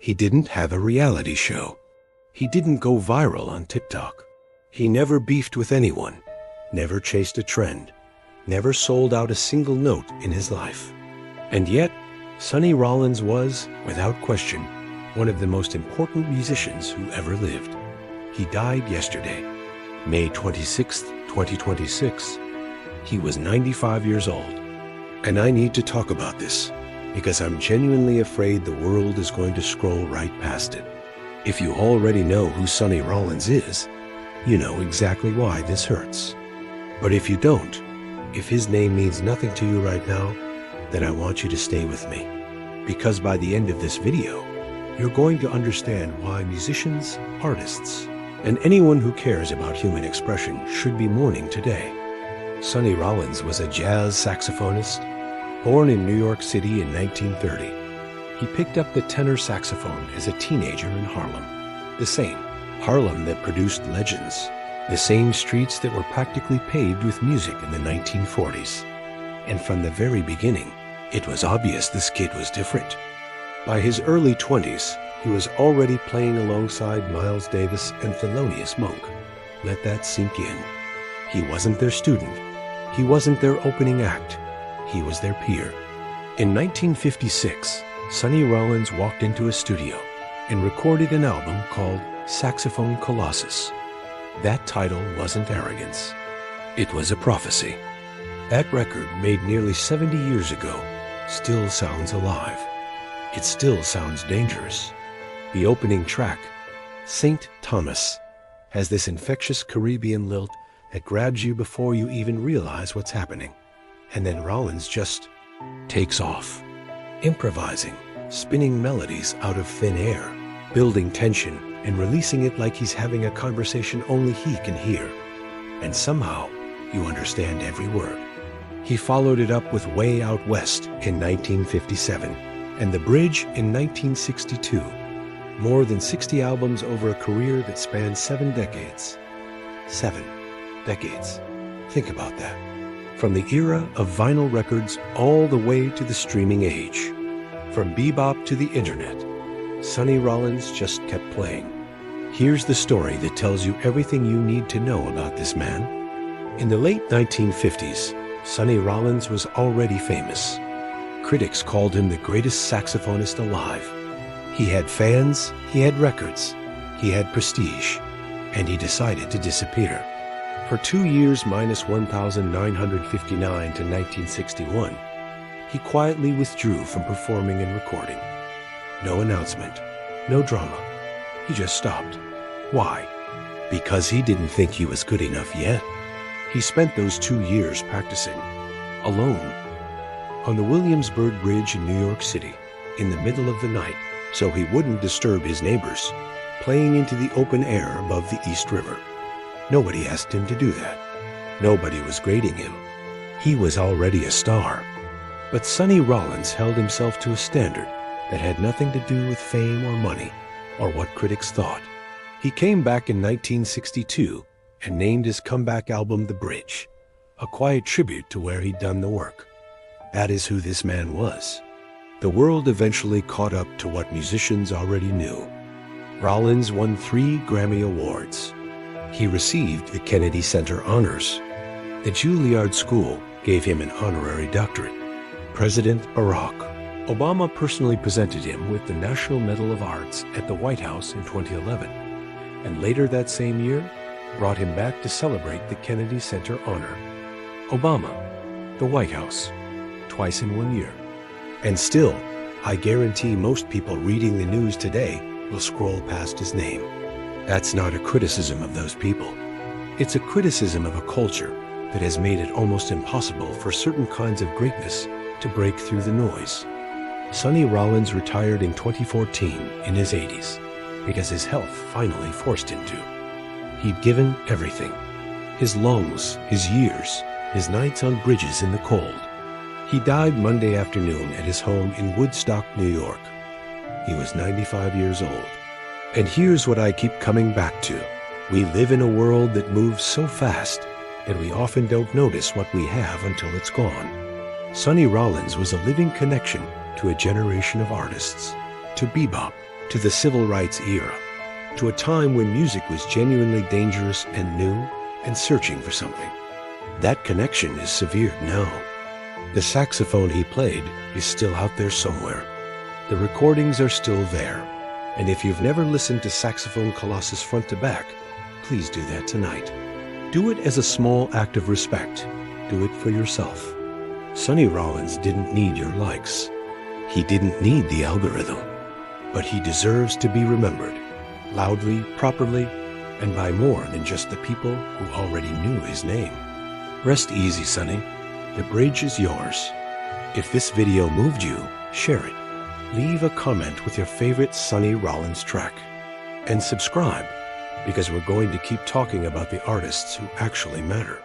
He didn't have a reality show. He didn't go viral on TikTok. He never beefed with anyone, never chased a trend, never sold out a single note in his life. And yet, Sonny Rollins was, without question, one of the most important musicians who ever lived. He died yesterday, May 26, 2026. He was 95 years old. And I need to talk about this because I'm genuinely afraid the world is going to scroll right past it. If you already know who Sonny Rollins is, you know exactly why this hurts. But if you don't, if his name means nothing to you right now, then I want you to stay with me. Because by the end of this video, you're going to understand why musicians, artists, and anyone who cares about human expression should be mourning today. Sonny Rollins was a jazz saxophonist, born in New York City in 1930. He picked up the tenor saxophone as a teenager in Harlem. The same Harlem that produced legends. The same streets that were practically paved with music in the 1940s. And from the very beginning, it was obvious this kid was different. By his early 20s, he was already playing alongside Miles Davis and Thelonious Monk. Let that sink in. He wasn't their student. He wasn't their opening act. He was their peer. In 1956, Sonny Rollins walked into a studio and recorded an album called Saxophone Colossus. That title wasn't arrogance. It was a prophecy. That record, made nearly 70 years ago, still sounds alive. It still sounds dangerous. The opening track, St. Thomas, has this infectious Caribbean lilt that grabs you before you even realize what's happening. And then Rollins just takes off, improvising, spinning melodies out of thin air, building tension and releasing it like he's having a conversation only he can hear. And somehow, you understand every word. He followed it up with Way Out West in 1957 and The Bridge in 1962. More than 60 albums over a career that spanned 7 decades. 7 decades. Think about that. From the era of vinyl records all the way to the streaming age. From bebop to the internet, Sonny Rollins just kept playing. Here's the story that tells you everything you need to know about this man. In the late 1950s, Sonny Rollins was already famous. Critics called him the greatest saxophonist alive. He had fans, he had records, he had prestige, and he decided to disappear. For 2 years minus 1,959 to 1961, he quietly withdrew from performing and recording. No announcement, no drama. He just stopped. Why? Because he didn't think he was good enough yet. He spent those 2 years practicing, alone, on the Williamsburg Bridge in New York City, in the middle of the night, so he wouldn't disturb his neighbors, playing into the open air above the East River. Nobody asked him to do that. Nobody was grading him. He was already a star. But Sonny Rollins held himself to a standard that had nothing to do with fame or money, or what critics thought. He came back in 1962 and named his comeback album The Bridge, a quiet tribute to where he'd done the work. That is who this man was. The world eventually caught up to what musicians already knew. Rollins won 3 Grammy Awards. He received the Kennedy Center honors. The Juilliard School gave him an honorary doctorate. President Barack Obama personally presented him with the National Medal of Arts at the White House in 2011, and later that same year, brought him back to celebrate the Kennedy Center honor. Obama, the White House, twice in 1 year. And still, I guarantee most people reading the news today will scroll past his name. That's not a criticism of those people. It's a criticism of a culture that has made it almost impossible for certain kinds of greatness to break through the noise. Sonny Rollins retired in 2014 in his 80s because his health finally forced him to. He'd given everything. His lungs, his years, his nights on bridges in the cold. He died Monday afternoon at his home in Woodstock, New York. He was 95 years old. And here's what I keep coming back to. We live in a world that moves so fast that we often don't notice what we have until it's gone. Sonny Rollins was a living connection to a generation of artists, to bebop, to the civil rights era, to a time when music was genuinely dangerous and new and searching for something. That connection is severed now. The saxophone he played is still out there somewhere. The recordings are still there. And if you've never listened to Saxophone Colossus front to back, please do that tonight. Do it as a small act of respect. Do it for yourself. Sonny Rollins didn't need your likes. He didn't need the algorithm. But he deserves to be remembered, loudly, properly, and by more than just the people who already knew his name. Rest easy, Sonny. The bridge is yours. If this video moved you, share it. Leave a comment with your favorite Sonny Rollins track. And subscribe, because we're going to keep talking about the artists who actually matter.